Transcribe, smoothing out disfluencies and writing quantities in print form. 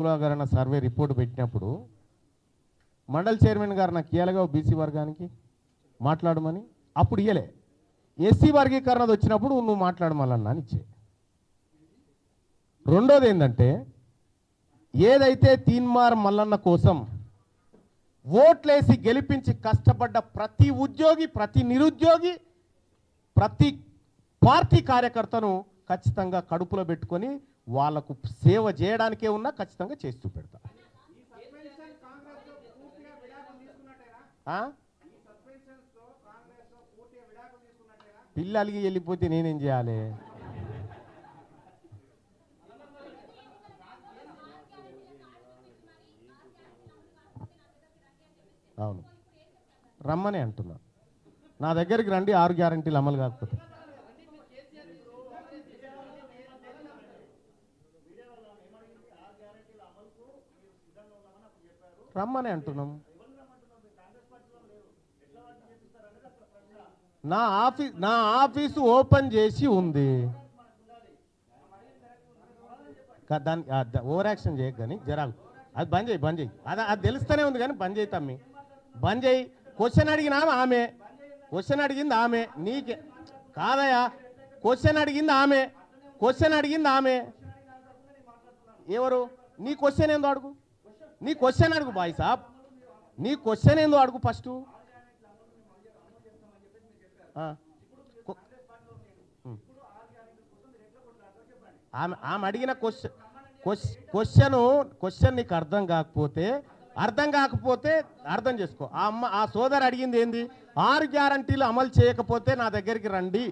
కులాకరణ survey report పెట్టినప్పుడు mandal chairman గారు నాకు ఇయ్యాలిగా బీసీ వర్గానికి మాట్లాడమని, అప్పుడు ఇయ్యలే. ఎస్సీ వర్గీకరణది వచ్చినప్పుడు నువ్వు మాట్లాడమన్నా అని ఇచ్చే. రెండోది ఏంటంటే, ఏదైతే తీన్మార్ మల్లన్న కోసం ఓట్లేసి గెలిపించి కష్టపడ్డ ప్రతి ఉద్యోగి, ప్రతి నిరుద్యోగి, ప్రతి పార్టీ కార్యకర్తను ఖచ్చితంగా కడుపులో పెట్టుకొని వాళ్లకు సేవ చేయడానికే ఉన్నా ఖచ్చితంగా చేస్తూ పెడతా. పిల్లలకి వెళ్ళిపోతే నేనేం చేయాలి? అవును, రమ్మనే అంటున్నా. నా దగ్గరికి రండి, 6 గ్యారంటీలు అమలు కాకపోతే. రమ్మనే అంటున్నాం. నా ఆఫీసు ఓపెన్ చేసి ఉంది. దాన్ని ఓవర్ యాక్షన్ చేయకు కానీ జరాలు అది బంద్ చేయి. అది తెలుస్తూనే ఉంది కానీ బంద్ చేయి తమ్మి, బంద్ చేయి. క్వశ్చన్ అడిగినా ఆమె, క్వశ్చన్ అడిగింది ఆమె, నీకే కాదయా. క్వశ్చన్ అడిగింది ఆమె. ఎవరు? నీ క్వశ్చన్ ఏందో అడుగు, నీ క్వశ్చన్ అడుగు బాయ్ సాబ్, నీ క్వశ్చన్ ఏందో అడుగు ఫస్ట్. ఆమె అడిగిన క్వశ్చన్ నీకు అర్థం కాకపోతే అర్థం చేసుకో. ఆ సోదరు అడిగింది ఏంది? 6 గ్యారంటీలు అమలు చేయకపోతే నా దగ్గరికి రండి.